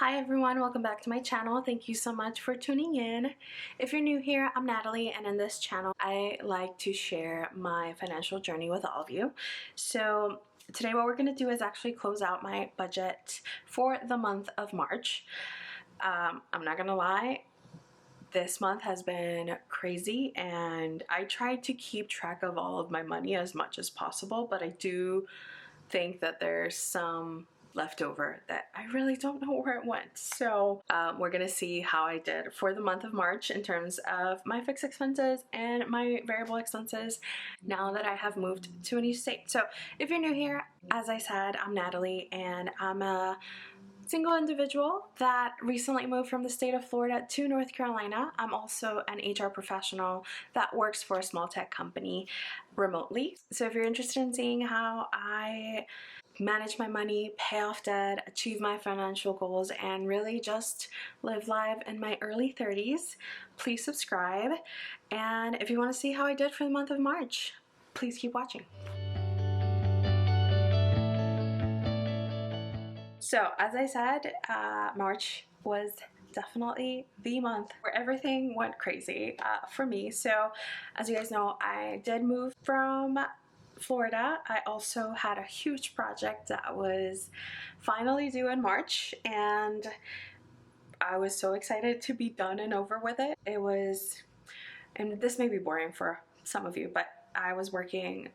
Hi everyone, welcome back to my channel. Thank you so much for tuning in. If you're new here, I'm Natalie, and in this channel I like to share my financial journey with all of you. So today what we're going to do is actually close out my budget for the month of March. I'm not gonna lie, this month has been crazy and I tried to keep track of all of my money as much as possible, but I do think that there's some leftover that I really don't know where it went. So we're gonna see how I did for the month of March in terms of my fixed expenses and my variable expenses now that I have moved to a new state. So if you're new here, as I said, I'm Natalie and I'm a single individual that recently moved from the state of Florida to North Carolina. I'm also an HR professional that works for a small tech company remotely. So if you're interested in seeing how I manage my money, pay off debt, achieve my financial goals, and really just live life in my early 30s, please subscribe. And if you want to see how I did for the month of March, please keep watching. So as I said, March was definitely the month where everything went crazy for me. So as you guys know, I did move from Florida. I also had a huge project that was finally due in March, and I was so excited to be done and over with it. It was, and this may be boring for some of you, but I was working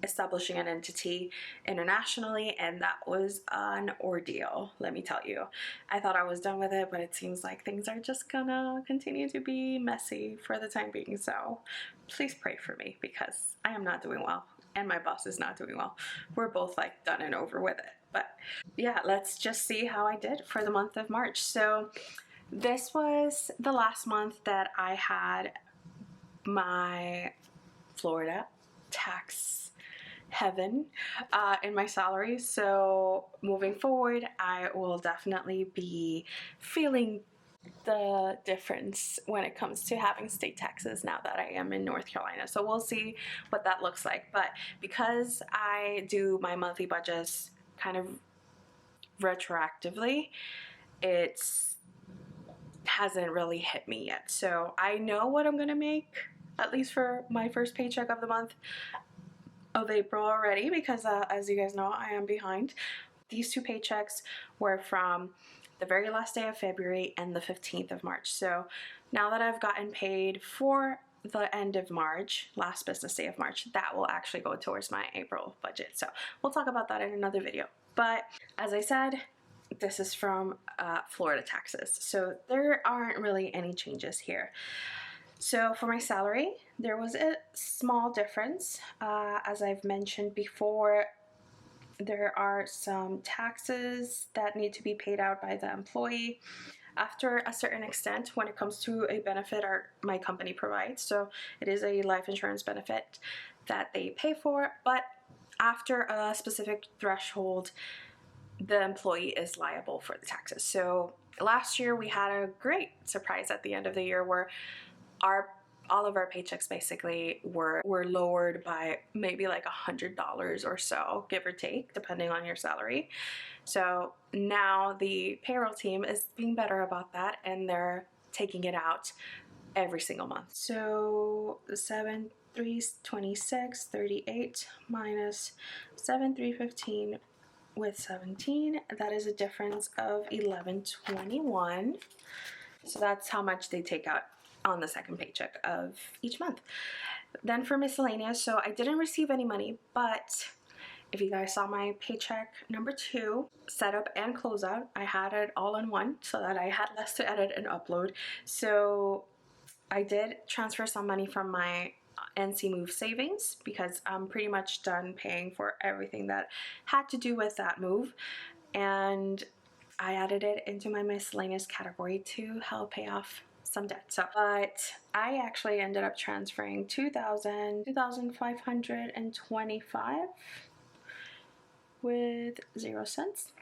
establishing an entity internationally, and that was an ordeal, let me tell you. I thought I was done with it, but it seems like things are just gonna continue to be messy for the time being. So please pray for me because I am not doing well and my boss is not doing well. We're both like done and over with it. But yeah, let's just see how I did for the month of March. So this was the last month that I had my Florida tax heaven in my salary. So moving forward, I will definitely be feeling the difference when it comes to having state taxes now that I am in North Carolina. So we'll see what that looks like. But because I do my monthly budgets kind of retroactively, it hasn't really hit me yet. So I know what I'm gonna make, at least for my first paycheck of the month of April already, because as you guys know, I am behind. These two paychecks were from the very last day of February and the 15th of March. So now that I've gotten paid for the end of March, last business day of March, that will actually go towards my April budget. So we'll talk about that in another video. But as I said, this is from Florida taxes. So there aren't really any changes here. So for my salary, there was a small difference. As I've mentioned before, there are some taxes that need to be paid out by the employee after a certain extent when it comes to a benefit my company provides. So it is a life insurance benefit that they pay for, but after a specific threshold, the employee is liable for the taxes. So last year we had a great surprise at the end of the year where all of our paychecks basically were lowered by maybe like $100 or so, give or take, depending on your salary. So now the payroll team is being better about that, and they're taking it out every single month. So 7,326 38 minus 7,315 with 17, that is a difference of 1121. So that's how much they take out on the second paycheck of each month. Then for miscellaneous, so I didn't receive any money, but if you guys saw my paycheck number 2, setup and closeout, I had it all in one so that I had less to edit and upload. So I did transfer some money from my NC Move savings because I'm pretty much done paying for everything that had to do with that move, and I added it into my miscellaneous category to help pay off some debt. So, but I actually ended up transferring $2,525 with 0 cents.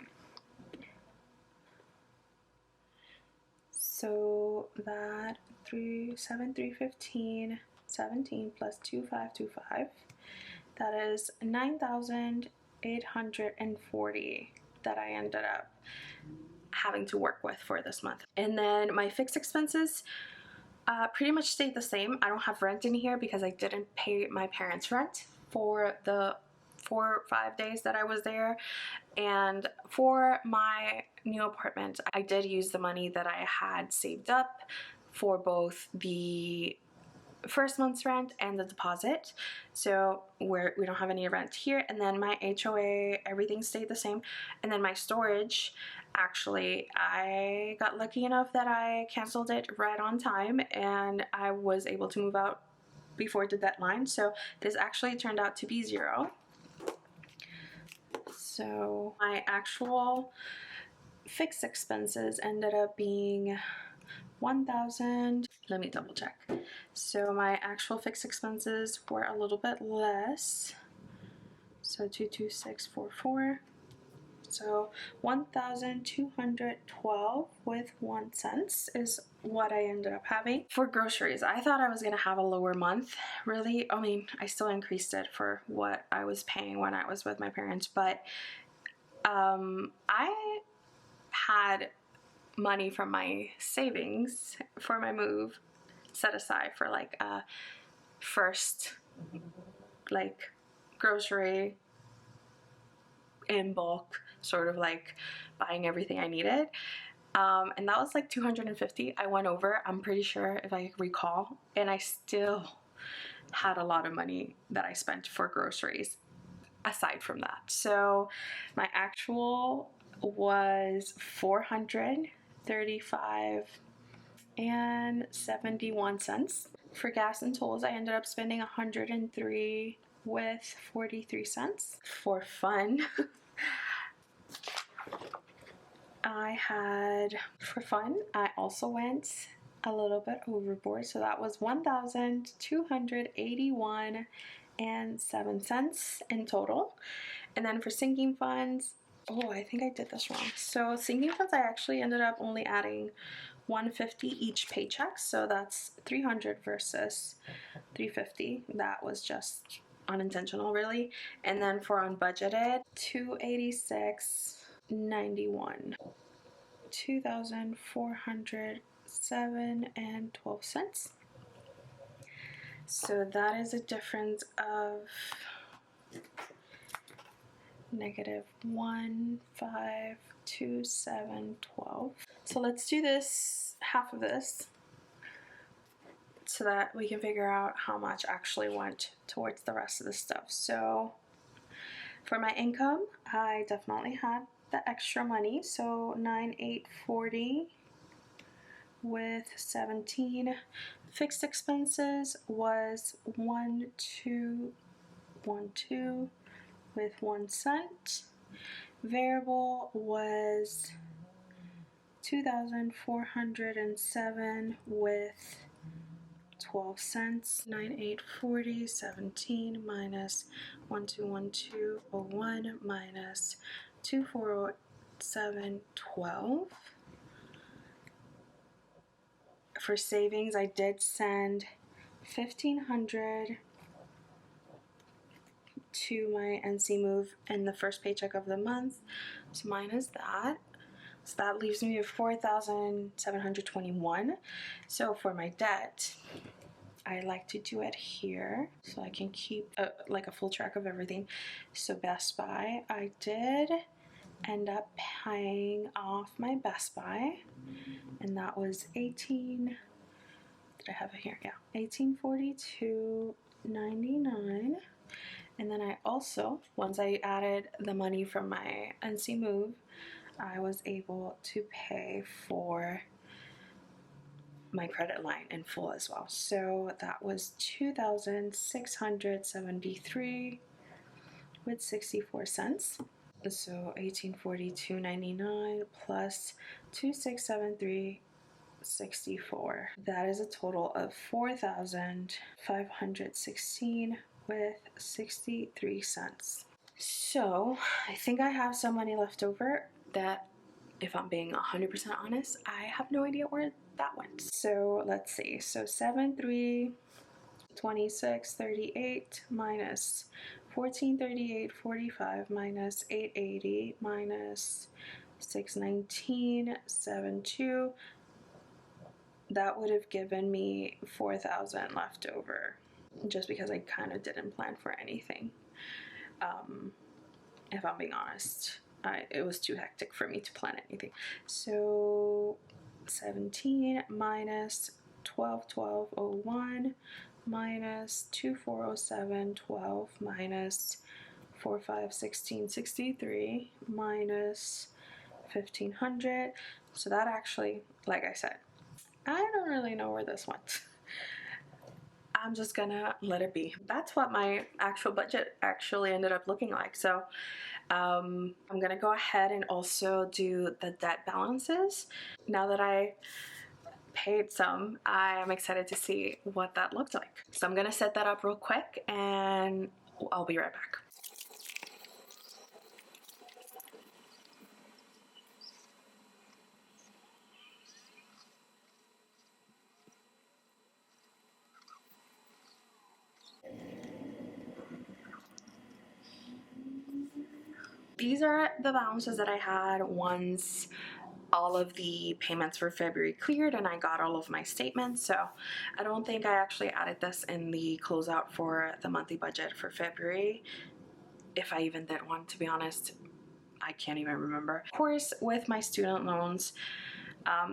So that 7,315 17 plus 2,525, that is 9,840 that I ended up having to work with for this month. And then my fixed expenses pretty much stayed the same. I don't have rent in here because I didn't pay my parents' rent for the 4 or 5 days that I was there. And for my new apartment, I did use the money that I had saved up for both the first month's rent and the deposit. So we don't have any rent here. And then my HOA, everything stayed the same. And then my storage, actually, I got lucky enough that I canceled it right on time and I was able to move out before the deadline. So this actually turned out to be 0. So my actual fixed expenses ended up being 1,000. Let me double check. So my actual fixed expenses were a little bit less. So 22644. So 1,212 with 1 cent is what I ended up having. For groceries, I thought I was gonna have a lower month. Really, I mean, I still increased it for what I was paying when I was with my parents, but I had money from my savings for my move set aside for like a first like grocery in bulk, sort of like buying everything I needed, and that was like 250. I went over, I'm pretty sure, if I recall, and I still had a lot of money that I spent for groceries aside from that. So my actual was 435 and 71 cents. For gas and tolls, I ended up spending 103 with 43 cents. For fun, I also went a little bit overboard. So that was 1,281 and 7 cents in total. And then for sinking funds, oh, I think I did this wrong. So sinking funds, I actually ended up only adding 150 each paycheck, so that's 300 versus 350. That was just unintentional, really. And then for unbudgeted, 286.91, 2,407 and 12 cents. So that is a difference of -1,527.12. So let's do this, half of this, so that we can figure out how much actually went towards the rest of the stuff. So for my income, I definitely had the extra money, so 9,840 with 17. Fixed expenses was 1,212 with 1 cent. Variable was 2,407 with 12 cents. 9,840, 17 minus 1,212.01 minus 2,407.12. For savings, I did send 1,500 to my NC move in the first paycheck of the month, so minus that. So that leaves me with 4,721. So for my debt, I like to do it here so I can keep like a full track of everything. So Best Buy, I did end up paying off my Best Buy, and that was 18. Did I have it here? Yeah, 1842.99. And then I also, once I added the money from my NC move, I was able to pay for my credit line in full as well. So that was 2,673 with 64 cents. So 1842.99 plus 2,673.64. That is a total of 4,516 with 63 cents. So I think I have some money left over that, if I'm being 100% honest, I have no idea where that went. So let's see. So 7,326.38 minus 1438.45 minus 880 minus 619.72. That would have given me $4,000 left over, just because I kind of didn't plan for anything. If I'm being honest, it was too hectic for me to plan anything. So 17 minus 12,1201 minus 2407.12 minus 4516.63 minus 1500. So that actually, like I said, I don't really know where this went. I'm just gonna let it be. That's what my actual budget actually ended up looking like. So I'm gonna go ahead and also do the debt balances. Now that I paid some, I am excited to see what that looked like. So I'm gonna set that up real quick and I'll be right back. These are the balances that I had once all of the payments for February cleared and I got all of my statements. So I don't think I actually added this in the closeout for the monthly budget for February. If I even did one, to be honest, I can't even remember. Of course, with my student loans,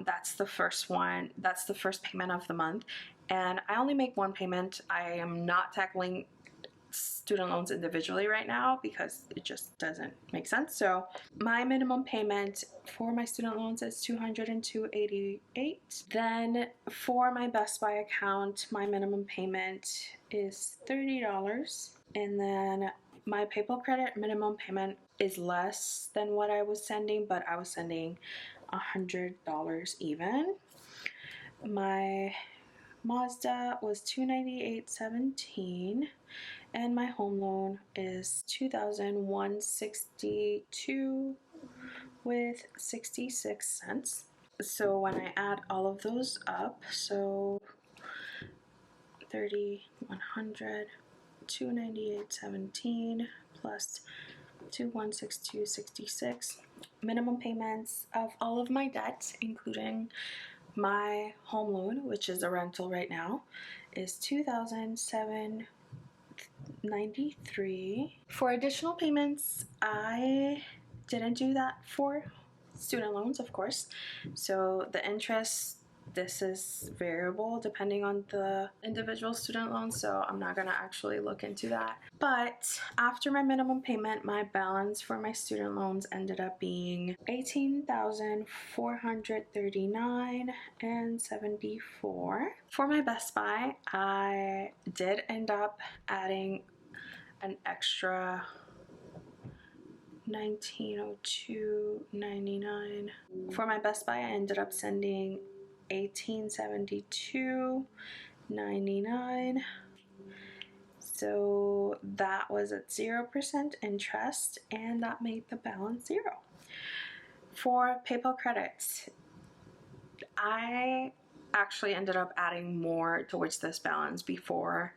that's the first one. That's the first payment of the month. And I only make one payment. I am not tackling student loans individually right now because it just doesn't make sense. So my minimum payment for my student loans is $202.88. Then for my Best Buy account, my minimum payment is $30. And then my PayPal credit minimum payment is less than what I was sending, but I was sending $100 even. My Mazda was $298.17, and my home loan is $2,162 with 66 cents. So when I add all of those up, so 3,100, 298.17 plus 2,162.66. Minimum payments of all of my debts, including my home loan, which is a rental right now, is $2,793. For additional payments, I didn't do that for student loans, of course. So the interest, this is variable depending on the individual student loan, so I'm not gonna actually look into that. But after my minimum payment, my balance for my student loans ended up being $18,439.74. For my Best Buy, I did end up adding an extra $1902.99. For my Best Buy, I ended up sending $1872.99. So that was at 0% interest, and that made the balance zero. For PayPal credits, I actually ended up adding more towards this balance before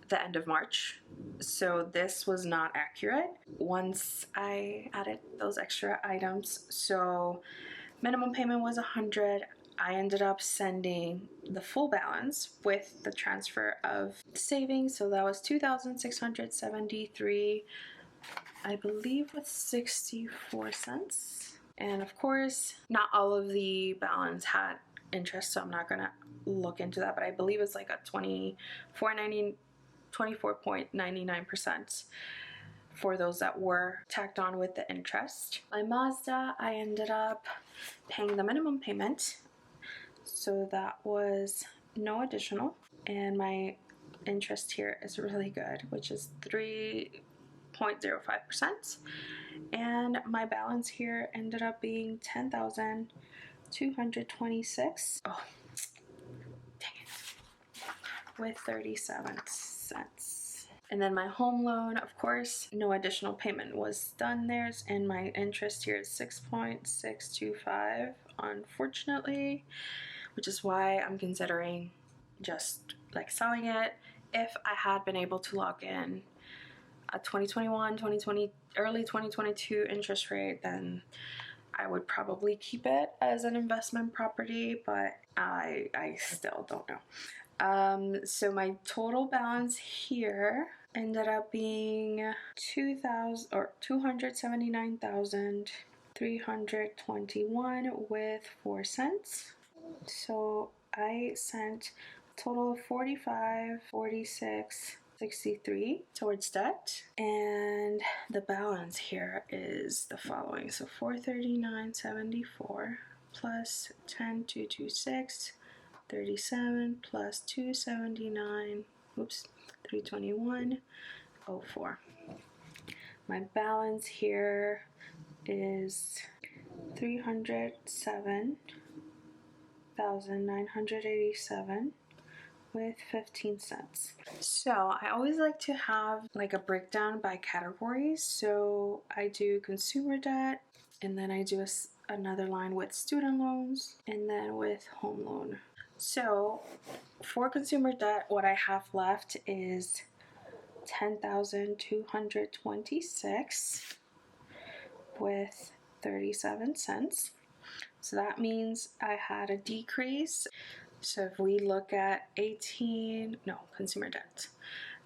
the end of March, so this was not accurate once I added those extra items. So minimum payment was $100. I ended up sending the full balance with the transfer of savings, so that was $2,673, I believe, with 64 cents. And of course, not all of the balance had interest, so I'm not gonna look into that, but I believe it's like a 24.99% for those that were tacked on with the interest. My Mazda, I ended up paying the minimum payment, so that was no additional, and my interest here is really good, which is 3.05%, and my balance here ended up being $10,226. Oh, dang it, with 37 cents. And then my home loan, of course, no additional payment was done there, and my interest here is 6.625, unfortunately, which is why I'm considering just like selling it. If I had been able to lock in a 2021, 2020, early 2022 interest rate, then I would probably keep it as an investment property, but I still don't know. So my total balance here ended up being 279,321 with 4 cents. So I sent a total of 45, 46, 63 towards debt, and the balance here is the following. So 439.74 plus 10,226, 37 plus 279, 321.04. My balance here is 307,987 with 15 cents. So I always like to have like a breakdown by categories. So I do consumer debt, and then I do another line with student loans, and then with home loan. So for consumer debt, what I have left is 10,226 with 37 cents. So that means I had a decrease. So if we look at consumer debt,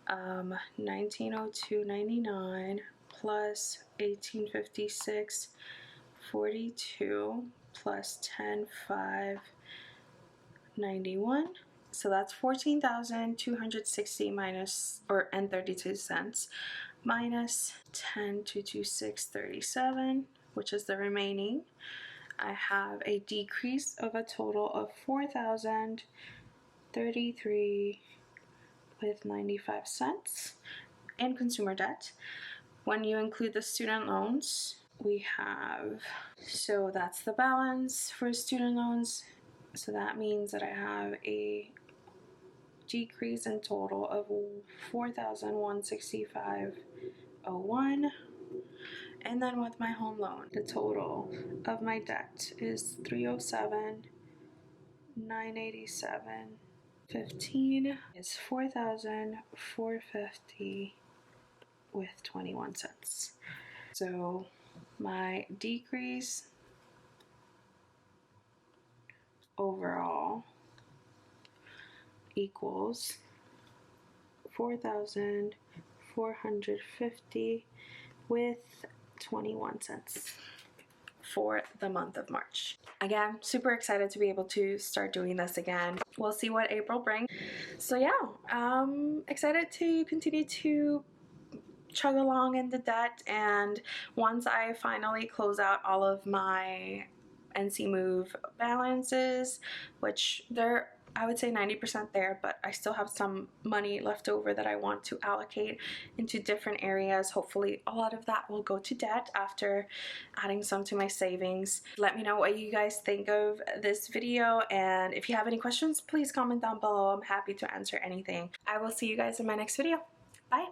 1902.99 plus 1856.42 plus 10,591. So that's 14,260 minus and 32 cents minus 10,226.37, which is the remaining. I have a decrease of a total of 4,033 with 95 cents in consumer debt. When you include the student loans, we have, so that's the balance for student loans. So that means that I have a decrease in total of 4,165.01. And then with my home loan, the total of my debt is 307,987.15 is 4,450 with 21 cents. So my decrease overall equals 4,450 with 21 cents for the month of March. Again, super excited to be able to start doing this again. We'll see what April brings. So yeah, excited to continue to chug along in the debt, and once I finally close out all of my NC Move balances, which they're, I would say 90% there, but I still have some money left over that I want to allocate into different areas. Hopefully a lot of that will go to debt after adding some to my savings. Let me know what you guys think of this video, and if you have any questions, please comment down below. I'm happy to answer anything. I will see you guys in my next video. Bye!